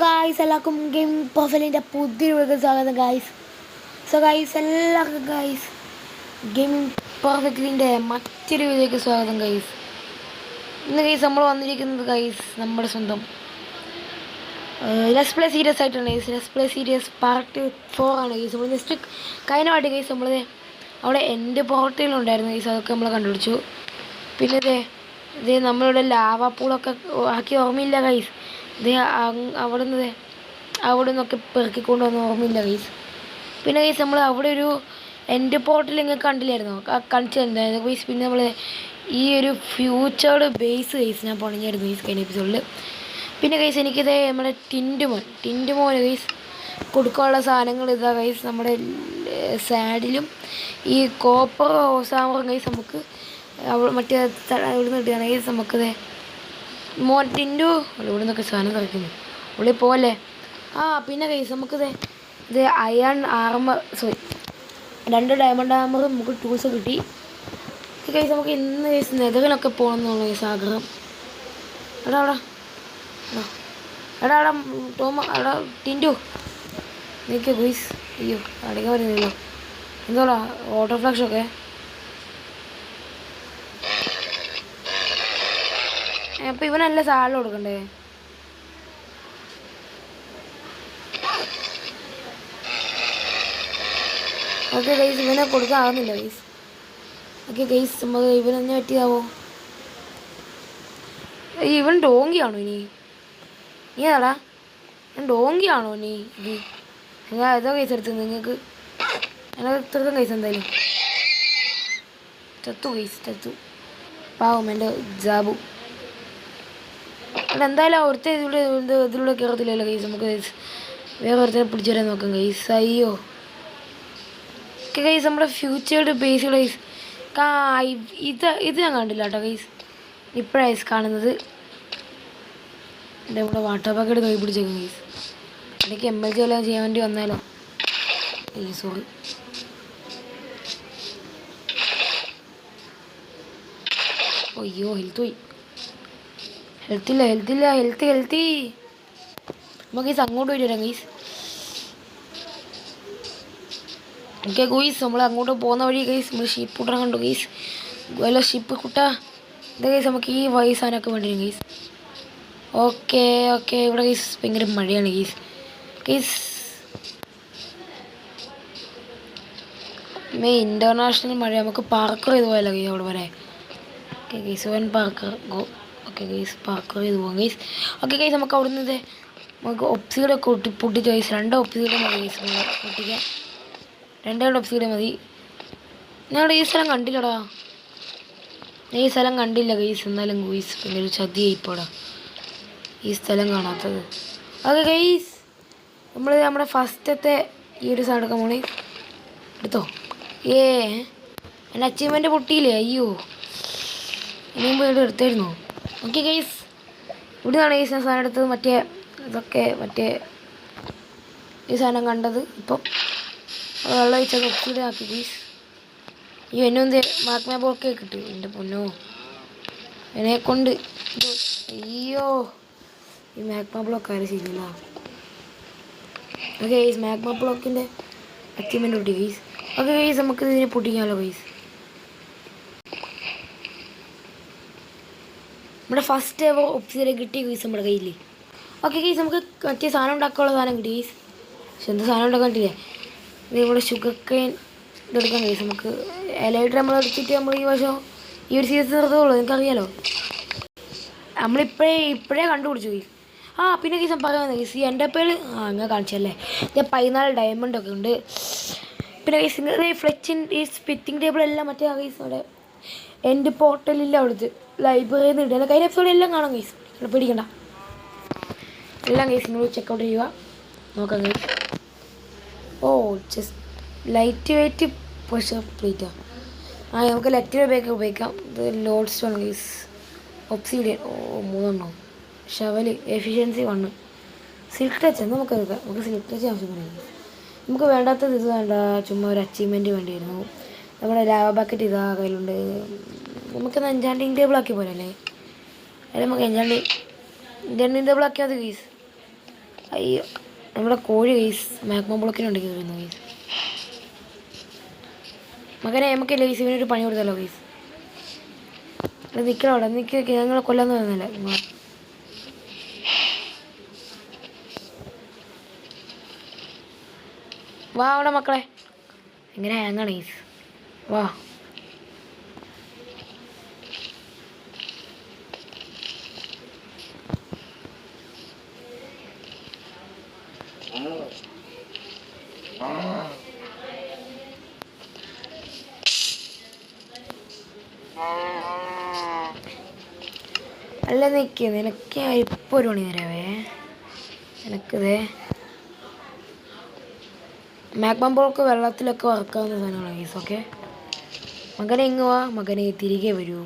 Guys എല്ലാവർക്കും game പ്രൊഫൈലിൻ്റെ പുതിയൊരു video സ്വാഗതം ഗായ്സ്. എല്ലാവർക്കും ഗായ്സ് ഗെയിമിംഗ് പെർഫെക്റ്റിൻ്റെ മറ്റൊരു വീഡിയോയ്ക്ക് സ്വാഗതം ഗായ്സ്. ഇന്ന് ഗൈസ് നമ്മൾ വന്നിരിക്കുന്നത് ഗൈസ് നമ്മുടെ സ്വന്തം ലെറ്റ്സ് പ്ലേ സീരീസ് ആയിട്ടാണ് guys. Let's play series part 4 ആണ് ഗൈസ്. നമ്മൾ ജസ്റ്റ് കഴിഞ്ഞ ഗൈസ് നമ്മൾ അവിടെ എൻ്റെ പോർട്ടലുണ്ടായിരുന്നു ഗൈസ്, അതൊക്കെ നമ്മൾ കണ്ടുപിടിച്ചു. പിന്നെ ഇതേ നമ്മളിവിടെ ലാവ പൂളൊക്കെ ആക്കി ഓർമ്മയില്ല ഗൈസ്. ഇത് അവിടെ നിന്നൊക്കെ പെറുക്കിക്കൊണ്ട് വന്ന് ഓർമ്മയില്ല ഗൈസ്. പിന്നെ ഗൈസ് നമ്മൾ അവിടെ ഒരു എൻ്റെ പോർട്ടൽ ഇങ്ങനെ കണ്ടില്ലായിരുന്നു, കാണിച്ചിട്ടുണ്ടായിരുന്നു ഗൈസ്. പിന്നെ നമ്മൾ ഈ ഒരു ഫ്യൂച്ചേർഡ് ബേസ് ഗൈസ് ഞാൻ പണിഞ്ഞായിരുന്നു ഗൈസ് കഴിഞ്ഞ എപ്പിസോഡിൽ. പിന്നെ ഗൈസ് എനിക്കിത് നമ്മുടെ ടിൻറ്റുമോൻ ഗൈസ് കൊടുക്കാനുള്ള സാധനങ്ങൾ ഇതാ ഗൈസ്. നമ്മുടെ സാഡിലും ഈ കോപ്പർ സാമറും ഗൈസ് നമുക്ക് മറ്റേ ഇവിടെ നിന്ന് കിട്ടുകയാണ് ഗൈസ്. നമുക്കിത് മോൻ ടിൻറ്റു ഇവിടെ നിന്നൊക്കെ സാധനം കളിക്കുന്നു, ഉള്ളിൽ പോലെ. പിന്നെ ഗൈസ് നമുക്കിത് അയൺ ആർമർ, 2 ഡയമണ്ട് ആർമറും നമുക്ക് ടൂൾസ് കിട്ടി ഗൈസ്. നമുക്ക് ഇന്ന് ഗൈസ് നെതറിലൊക്കെ പോകണം എന്നുള്ള ഗൈസ് ആഗ്രഹം. എടാ ടോമ, എടാ ടിൻറ്റു നിൽക്കുക ഗൈസ്. അയ്യോ അടിക്കാൻ പറ്റുന്നില്ലോ, എന്തോടാ ഓട്ടോ ഫ്ലാഷൊക്കെ. അപ്പം ഇവനല്ല സാലം കൊടുക്കണ്ടേ? ഓക്കെ ഗൈസ്, ഇവനെ കൊടുക്കാവുന്നില്ല ഗൈസ്. ഓക്കെ ഗൈസ്, നമുക്ക് ഇവനെന്നെ പറ്റിയതാവോ? ഇവൻ ഡോങ്കിയാണോ ഇനി? നീ ഏതാടാ? ഞാൻ ഡോങ്കിയാണോ നീ? ഇത് നിങ്ങൾ ഏതോ കേസ് എടുത്തത് നിങ്ങൾക്ക്? എടുത്തെടുത്ത കേസ് എന്തായാലും ചത്തു പാവം എൻ്റെ ജാബു. അവിടെ എന്തായാലും ഒരുത്ത ഇതിലൂടെ കയറത്തില്ലല്ലോ ഗൈസ്. നമുക്ക് വേറെ ഒരുത്തരെ പിടിച്ചു വരാൻ നോക്കാം ഗൈസ്. അയ്യോ ഓക്കെ ഗൈസ്, നമ്മുടെ ഫ്യൂച്ചേർഡ് ബേസ് ഗൈസ്. ഇത് ഞാൻ കണ്ടില്ല കേട്ടോ ഗൈസ്, ഇപ്പോഴാണ് ഗൈസ് കാണുന്നത്. എൻ്റെ ഇവിടെ വാട്ടർ പാക്കറ്റ് കൈ പിടിച്ചേക്കും ഗൈസ്. എനിക്ക് MLG എല്ലാം ചെയ്യാൻ വേണ്ടി വന്നാലോ? സോറി. അയ്യോ ഹെൽത്ത് പോയി. ഹെൽത്തില്ല. നമുക്ക് ഗൈസ് അങ്ങോട്ട് പോയിട്ട് വരാം ഗൈസ്. ഓക്കെ ഗൈസ്, നമ്മൾ അങ്ങോട്ട് പോകുന്ന വഴി ഗൈസ് നമ്മൾ ഷിപ്പ് കൂട്ടാൻ കണ്ടു ഗൈസ്. വല്ല ഷിപ്പ് കൂട്ടാ ഇത് ഗൈസ്. നമുക്ക് ഈ വയസ്സാനൊക്കെ വേണ്ടി വരും ഗൈസ്. ഓക്കെ ഇവിടെ ഗൈസ് ഭയങ്കര മഴയാണ് ഗൈസ്. ഇൻ്റർനാഷണൽ മഴ. നമുക്ക് പാർക്കർ ചെയ്ത് പോയല്ലോ ഗൈസ് അവിടെ വരെ. Okay guys, park go. Okay guys, park ചെയ്ത് പോകാം ഗൈസ്. ഓക്കെ ഗൈസ്, നമുക്ക് അവിടെ നിന്ന് നമുക്ക് ഒപ്സിയുടെ പൊട്ടിച്ച് ഗൈസ്. 2 ഒപ്സിയുടെ മതി ഗൈസ് പൊട്ടിക്കാൻ. 2 ഒപ്സിയുടെ മതി. ഞാൻ ഈ സ്ഥലം കണ്ടില്ലടാ, ഗൈസ്. എന്നാലും ഗൈസ് പിന്നെ ഒരു ചതിയായിപ്പോടാ ഈ സ്ഥലം കാണാത്തത്. ഓക്കെ ഗൈസ്, നമ്മുടെ ഫസ്റ്റത്തെ ഈ ഒരു സാധനം എടുക്കാൻ പോണേ. എടുത്തോ. എൻ്റെ അച്ചീവ്മെൻ്റ് പൊട്ടിയില്ലേ? അയ്യോ, ഇനിയും പോയിട്ട് എടുത്തായിരുന്നു. ഓക്കെ ഗൈസ്, ഇവിടെ നിന്നാണ് ഗൈസ് ഞാൻ സാധനം എടുത്തത്. മറ്റേ ഈ സാധനം കണ്ടത്. ഇപ്പം വെള്ളം ഒഴിച്ചത് ഒപ്പിയുടെ ആക്കി ഗൈസ്. അയ്യോ എന്നെ മാഗ്മാബോളൊക്കെ കിട്ടി. എൻ്റെ പൊന്നോ, എന്നെ കൊണ്ട് അയ്യോ ഈ മാഗ്മ ബ്ലോക്ക് ആരും ശരിയില്ല. ഓക്കെ ഗൈസ്, മാഗ്മ ബ്ലോക്കിൻ്റെ അച്ചീവ്മെൻറ്റ് പൊട്ടി ഗൈസ്. ഓക്കെ ഗൈസ്, നമുക്ക് ഇതിനെ പൊട്ടിക്കാമല്ലോ ഗൈസ്. നമ്മുടെ ഫസ്റ്റ് എവർ ഒപ്സിനെ കിട്ടി ഗൈസ് നമ്മുടെ കയ്യിൽ. ഓക്കെ ഗൈസ്, നമുക്ക് മറ്റേ സാധനം ഉണ്ടാക്കാനുള്ള സാധനം കിട്ടി ഗൈസ്. പക്ഷെ എന്ത് സാധനം ഉണ്ടാക്കാൻ പറ്റില്ലേ? ഇത് നമ്മുടെ ഷുഗർ കെയിൻ ഇതെടുക്കാം ഗൈസ്. നമുക്ക് ഇലയിട്ട് നമ്മൾ എടുത്തിട്ട് നമ്മൾ ഈ വർഷം ഈ ഒരു സീസൺ നിർത്തുള്ളൂ, നിങ്ങൾക്കറിയാലോ. നമ്മളിപ്പോഴേ കണ്ടുപിടിച്ചു ഗൈസ്. പിന്നെ ഗൈസ് പറയാമെന്ന് ഗൈസ്, ഈ എൻ്റെ പേര് അങ്ങനെ കാണിച്ചല്ലേ. ഞാൻ 14 ഡയമണ്ടൊക്കെ ഉണ്ട്. പിന്നെ ഗൈസ് ഫ്ലെച്ചിൻ്റെ ഈ സ്പിറ്റിംഗ് ടേബിൾ എല്ലാം മറ്റേ ഗൈസ് അവിടെ എൻ്റെ പോർട്ടലില്ല, അവിടുത്തെ ലൈബ്രറിയിൽ നിന്ന് ഇടുക. കഴിഞ്ഞ എപ്പിസോഡ് എല്ലാം കാണാം ഗൈസ്, പേടിക്കണ്ട. എല്ലാം ഗൈസ് നിങ്ങൾ ചെക്കൗട്ട് ചെയ്യുക, നോക്കാം guys. Just light weight pressure പ്ലേറ്റാണ്. നമുക്ക് ലൈറ്റ് ഉപയോഗിക്കാം. ഇത് lodestone guys. Obsidian 3 shovel efficiency 1. Silk touch നമുക്ക് എടുക്കാം. നമുക്ക് സിൽക്ക് ടച്ച് ആവശ്യമില്ല. നമുക്ക് വേണ്ടാത്തത് ഇത് വേണ്ട, ചുമ്മാ ഒരു അച്ചീവ്മെൻറ്റ് വേണ്ടിയിരുന്നു. നമ്മുടെ ലാവ ബക്കറ്റ് ഇതാ കയ്യിലുണ്ട്. നമുക്കൊന്ന് എൻചാൻറ്റിങ് ടേബിൾ ആക്കി പോരല്ലേ? അല്ലെ നമുക്ക് എൻചാൻറ്റിങ് ടേബിൾ ആക്കിയാൽ മതി ഗൈസ്. അയ്യോ നമ്മുടെ കോഴി ഗൈസ് മാഗ്മ ബ്ലോക്കിനുണ്ട് കയറുന്നു ഗൈസ്. മകനെ നമുക്കില്ല ഗൈസ്, ഇവനൊരു പണി കൊടുത്തല്ലോ ഗൈസ്. അത് നിൽക്കണം അവിടെ, ഞങ്ങളെ കൊല്ലാന്ന് പറയുന്നില്ല. വാ അവിടെ മക്കളെ. എങ്ങനെ ഹാങ്ങാണ് ഗൈസ്. വാ അല്ല നിൽക്കുക, നിനക്ക് ഇപ്പോൾ ഒരു മണി തരാവേ. നിനക്കിതേ മാഗ്മ ബ്ലോക്ക് വെള്ളത്തിലൊക്കെ വറക്കാവുന്ന സാധനങ്ങളാണ് ഗൈസ്. ഓക്കെ മകനെ ഇങ്ങ് വാ, മകനെ തിരികെ വരൂ.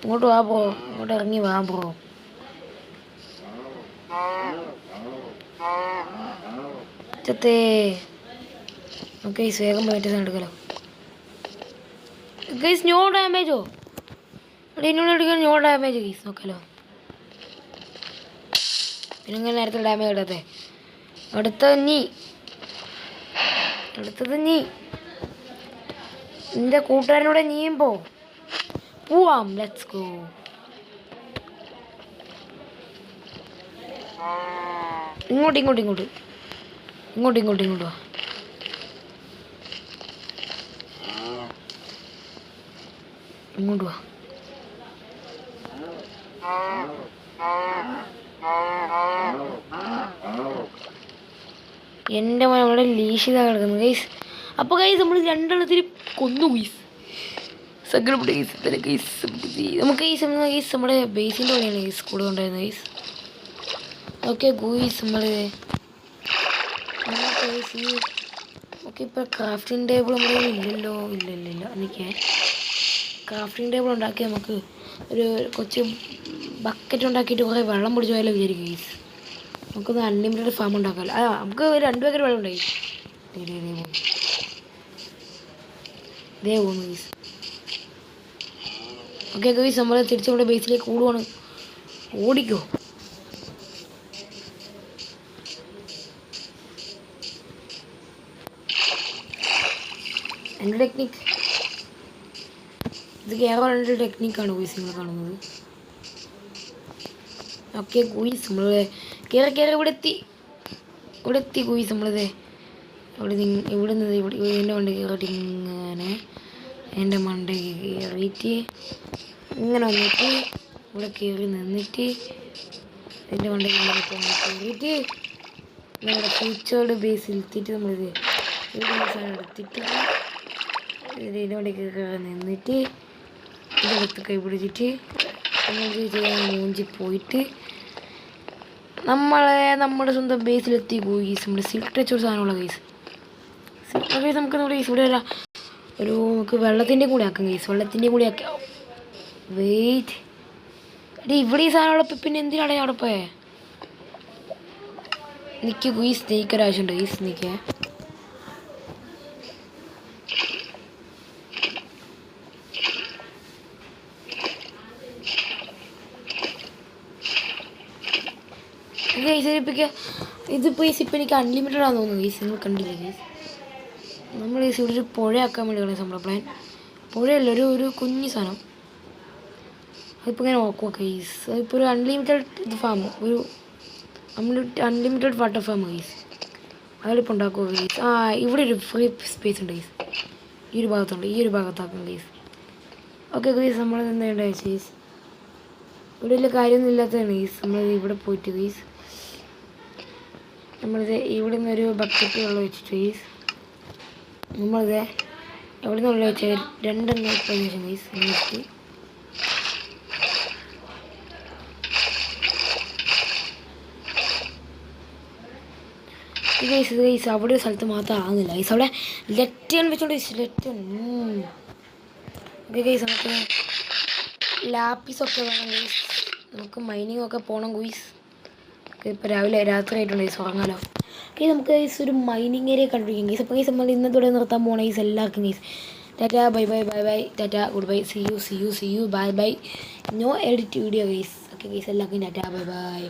ഇങ്ങോട്ട് വാ ബ്രോ, ഇങ്ങോട്ട് ഇറങ്ങി വാ ബ്രോ. ചത്തേ ഓക്കെ ഗൈസ്, വേഗം പോയിട്ട് എടുക്കലോ ഗൈസ്. നോ ഡാമേജോ എന്നോട് അടിക്കാൻ, നോ ഡാമേജ് ഗൈസ്. നോക്കാലോ പിന്നെ ഇങ്ങനെ നേരത്തെ ഡാമേജ് ഇടാത്തെ. അടുത്തത് നീ നിന്റെ കൂട്ടുകാരനൂടെ നീയും പോവാം. Let's go. ഇങ്ങോട്ട് വാ, ഇങ്ങോട്ട് വാ. എൻ്റെ മോൻ അവിടെ ലീഷിതാ കിടക്കുന്നത് ഗൈസ്. അപ്പോൾ ഗൈസ് നമ്മൾ രണ്ടെണ്ണത്തിന് കൊന്നു ഗൈസ്. സങ്കടപ്പെട്ട ഗൈസ്. നമുക്ക് ഗൈസ് നമ്മുടെ ബേസിൻ്റെ പണിയാണ് ഗൈസ് കൂടെ ഉണ്ടായിരുന്നത് ഗൈസ്. ഓക്കെ ഗൂയിസ് ഓക്കെ ഇപ്പോൾ ക്രാഫ്റ്റിംഗ് ടേബിൾ നമ്മുടെ ഇല്ലല്ലോ. ഇല്ല എനിക്ക് ക്രാഫ്റ്റിംഗ് ടേബിൾ ഉണ്ടാക്കി നമുക്ക് ഒരു കൊച്ചു ബക്കറ്റ് ഉണ്ടാക്കിയിട്ട് കുറേ വെള്ളം പിടിച്ച് പോയാലോ വിചാരിക്കും ഗൈസ്. നമുക്കൊന്ന് അൺലിമിറ്റഡ് ഫാം ഉണ്ടാക്കാമല്ലോ. നമുക്ക് 2 ബക്കറ്റ് വെള്ളം ഉണ്ടായി. ഇതേ പോകുന്നു ഗൈസ്. ഓക്കെ ഗൈസ് നമ്മൾ തിരിച്ച് നമ്മുടെ ബേസിലേക്ക് ഓടുവാണ്. ഓടിക്കോ. എൻ്റെ ടെക്നിക്ക് ഇത് കേരള ടെക്നിക്കാണ് ഗൂയിസ് നിങ്ങൾ കാണുന്നത്. ഓക്കെ ഗൂയിസ് നമ്മൾ കയറി ഇവിടെ എത്തി ഗൂയിസ്. നമ്മളിത് ഇവിടെ നിന്ന് എൻ്റെ വണ്ടി കയറിയിട്ട് എൻ്റെ മണ്ടയ്ക്ക് കയറിയിട്ട് ഇങ്ങനെ വന്നിട്ട് ഇവിടെ കയറി നിന്നിട്ട് എൻ്റെ മണ്ടയ്ക്ക് കയറിയിട്ട് നമ്മുടെ ഫ്യൂച്ചേർഡ് ബേസിൽ എത്തിയിട്ട് നമ്മളിത് ഇവിടെ സാധനം എടുത്തിട്ട് ഇതിൻ്റെ വണ്ടിക്ക് കയറി നിന്നിട്ട് ഇതെടുത്ത് കൈ പിടിച്ചിട്ട് നമുക്ക് ചെയ്യാൻ മൂഞ്ചി പോയിട്ട് നമ്മുടെ സ്വന്തം ബേസിലെത്തി ഗൂയിസ്. നമ്മുടെ സിൽക്ക് ടച്ച് ഒരു സാധനമുള്ള ഗൈസ്. സിൽക്ക് ഗൈസ് നമുക്ക് നമ്മുടെ ഗൈസ് ഇവിടെ ഒരു നമുക്ക് വെള്ളത്തിൻ്റെയും കൂടി ആക്കാം ഗൈസ്. വെള്ളത്തിൻ്റെയും കൂടി ആക്കാം. വെയിറ്റ് എടി ഇവിടെ ഈ സാധനം ഉള്ളപ്പോൾ പിന്നെ എന്തിനാണ് അവിടെ പോയേ? നിൽക്കുക ഗൂയിസ്, നെയ്ക്കൊരാവശ്യമുണ്ട് ഗൈസ്. നിൽക്കുക ഇതിപ്പോൾ ഈ സിപ്പ് എനിക്ക് അൺലിമിറ്റഡ് ആണെന്ന് തോന്നുന്നു ഗൈസ്. നിങ്ങൾ കണ്ടില്ലേ ഗൈസ്? നമ്മൾ ഈ ഇവിടെ ഒരു പുഴ ആക്കാൻ വേണ്ടി കളയാം നമ്മുടെ പ്ലാൻ. പുഴയല്ല, ഒരു കുഞ്ഞു സാധനം. അതിപ്പോൾ ഇങ്ങനെ നോക്കുക ഗൈസ്. അതിപ്പോൾ ഒരു അൺലിമിറ്റഡ് ഫാം, ഒരു അൺലിമിറ്റഡ് വാട്ടർ ഫാം ഗൈസ്. അതിലിപ്പോൾ ഉണ്ടാക്കുക ഗൈസ്. ഇവിടെ ഒരു ഫ്രീ സ്പേസ് ഉണ്ട് ഗൈസ്. ഈ ഒരു ഭാഗത്താക്കും ഗൈസ്. ഓക്കെ ഗൈസ്, നമ്മൾ എന്താ വേണ്ടത് ഗൈസ്? ഇവിടെ വലിയ കാര്യമൊന്നും ഇല്ലാത്തതാണ് ഗൈസ്. നമ്മൾ ഇവിടെ പോയിട്ട് ഗൈസ് നമ്മളിത് ഇവിടെ നിന്നൊരു ബക്കറ്റ് വെള്ളം വെച്ചിട്ട് ഗൈസ് നമ്മളിത് എവിടെ നിന്ന് വെള്ളം വെച്ചാൽ 2 ശേഷം ഗൈസ് വെച്ചിട്ട് ഗൈസ് അവിടെ ഒരു സ്ഥലത്ത് മാത്രം ആകുന്നില്ല ഗൈസ്. അവിടെ ലെറ്റൺ വെച്ചോണ്ട് ലെറ്റൺ. ഓക്കെ ഗൈസ്, നമുക്ക് ലാപ്പീസൊക്കെ വേണം ഗൈസ്. നമുക്ക് മൈനിങ് ഒക്കെ പോകണം ഗൈസ്. ഇപ്പോൾ രാത്രി ആയിട്ടുണ്ട് ഗൈസ്, ഉറങ്ങാലോ. ഓക്കെ നമുക്ക് ഗൈസ് ഒരു മൈനിങ് ഏരിയ കണ്ടുപിടിക്കാം ഗൈസ്. അപ്പോൾ ഗൈസ് നമ്മൾ ഇന്നത്തോടെ നിർത്താൻ പോകണം ഗൈസ്. എല്ലാവർക്കും guys tata, bye tata, good bye, see you, bye. No edit video guys. Okay guys, എല്ലാവർക്കും ടാറ്റാ, ബൈ.